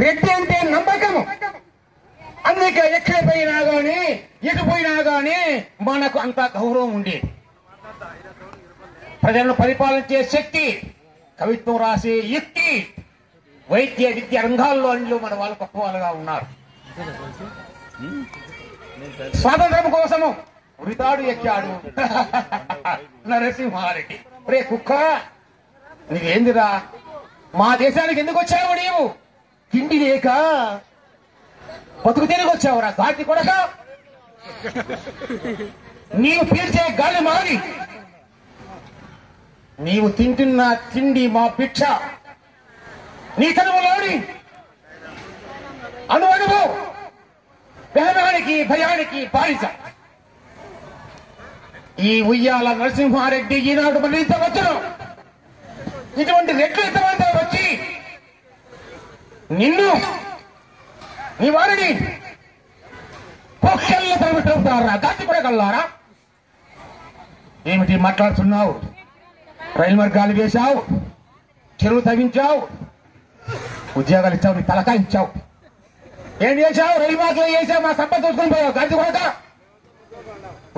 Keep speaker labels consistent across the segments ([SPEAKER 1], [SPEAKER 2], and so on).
[SPEAKER 1] రెడ్డి అంటే నమ్మకము. అందుకే ఎక్కడ పోయినా గాని ఎటు పోయినా గాని మనకు అంత గౌరవం ఉండేది. ప్రజలను పరిపాలించే శక్తి, కవిత్వం రాసే యుక్తి, వైద్య విద్య రంగాల్లో అన్నిలో మన వాళ్ళు గొప్ప వాళ్ళుగా ఉన్నారు. స్వాతంత్రం కోసము ఉరితాడు ఎక్కాడు నరసింహారెడ్డి. రే కుక్క, నీకేందిరా? మా దేశానికి ఎందుకు వచ్చావు? నీవు తిండి లేక బతుకు తిరిగి వచ్చావురా గాటి కొడక. నీవు పీల్చే గాలి మాది, నీవు తింటున్న తిండి మా భిక్ష. నీ కనుమలోని అణువణువు వేదానికి భయానికి బానిస. ఈ ఉయ్యాల నరసింహారెడ్డి ఈనాడు మన ఇంత వచ్చును. ఇటువంటి రెట్లు ఇంతమంది వచ్చి నిన్ను నీ వారిని పొక్కల్లో తరబెట్టుకుంటారా? గాతి కూడా కల్లారా? ఏమిటి మాట్లాడుతున్నావు? రైలు మార్గాలు వేశావు, చెరువు తవ్వించావు, ఉద్యోగాలు ఇచ్చావు, నీ తలకాయ ఇచ్చావు. ఏం చేశావు? రైలు మార్గాలు వేసావు, మా సంపద చూసుకొని పోయావు. గాతి కూడా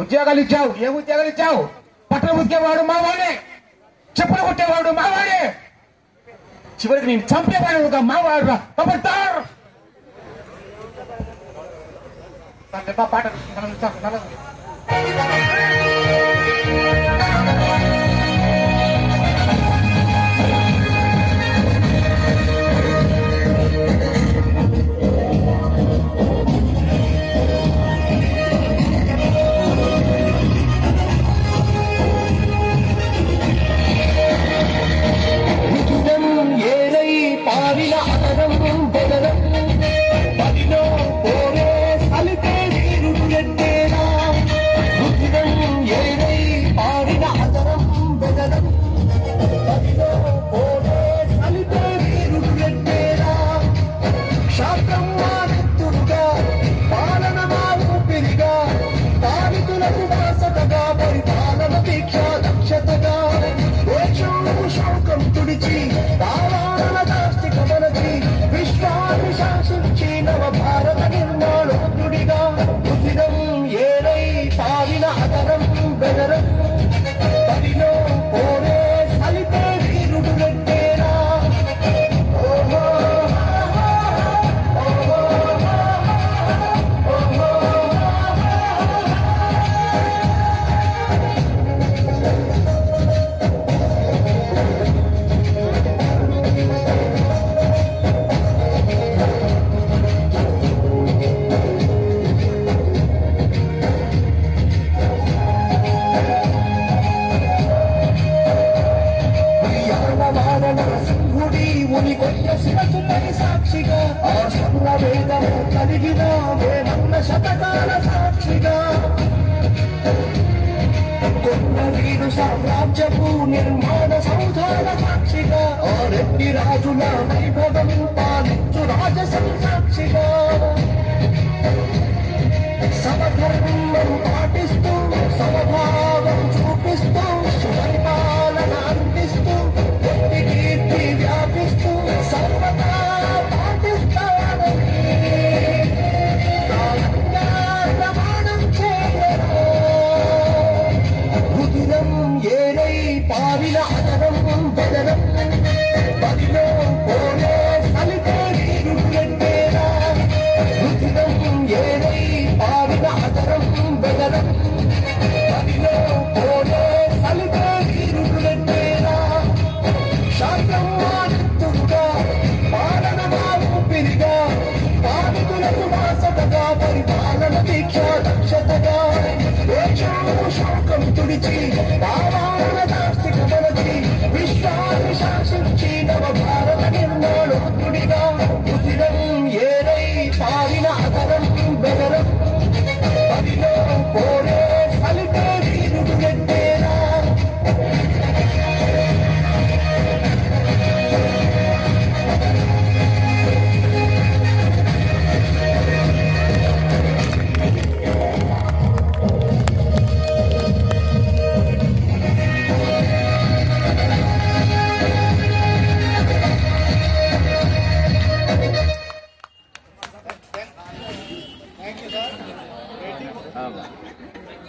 [SPEAKER 1] ఉద్యోగాలు ఇచ్చావు. ఏం ఉద్యోగాలు ఇచ్చావు? పట్టణ ఉద్యోగవాడు మావాడే, చెప్పులు కుట్టేవాడు మావాడే, చివరికి నేను చంపేవాడు ఒక మావాడు. పంపుతారు పాట. సామ్రాజ్యపు నిర్మాణ సౌధాల సాక్షిగా, రెడ్డి రాజుల వైభవం పాలించు రాజసం సాక్షిగా, సమధర్మం పాటిస్తూ సమభావం చూపిస్తూ సుపరిపాలన అందిస్తూ వ్యక్తి కీర్తి వ్యాపిస్తూ సర్వదా పాటిస్తానని ప్రమాణం చేయరా. రుధిరం ఏరై పారిన అదరం బెదరం బదిలో పోలే సలితే నీరుడెట్టేరా. రుధిరం ఏరై పారిన అదరం బెదరం బదిలో పోలే సలితే నీరుడెట్టేరా. శాస్త్రం మానెత్తుగా పాలన మా ఊపిరిగా, పాలకులకు వాసటగా పరిపాలన దీక్ష దక్షతగా, శోకం తుడిచి భావాల దాష్టిక మనచి విశ్వాన్ని శాసించి నవ భారత నిర్మాణోత్తుడిగా. రుధిరం ఏరై పారిన అదరం బెదరం బదిలో పోరే సలితే నీరుడెట్టేరా.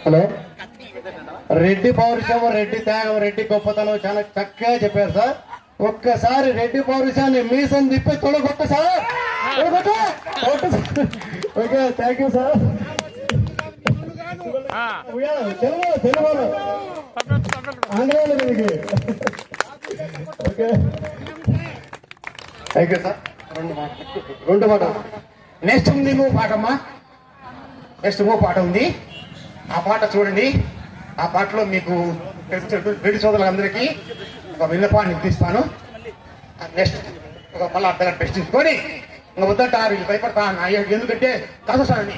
[SPEAKER 2] హలో. రెడ్డి పౌరుషం, రెడ్డి త్యాగం, రెడ్డి గొప్పతనం చాలా చక్కగా చెప్పారు సార్. ఒక్కసారి రెడ్డి పౌరుషాన్ని మీసం తిప్పి తొడగొట్టు sir. Okay, thank you sir. Telugu ఆంధ్రాలో దీనికి. Okay, thank you sir. రెండు మాట.
[SPEAKER 1] నెక్స్ట్ ఉంది ఇంకో పాటమ్మా. నెక్స్ట్ ఇంకో పాట ఉంది. ఆ పాట చూడండి. ఆ పాటలో మీకు రెడ్డి సోదరులందరికీ ఒక విన్నపాన్ని ఇప్పిస్తాను. నెక్స్ట్ ఒక మళ్ళీ అర్థగంట టెస్ట్ తీసుకొని ఇంకా వద్దంటారు, వీళ్ళు భయపడతా ఎందుకంటే కాసేసానండి.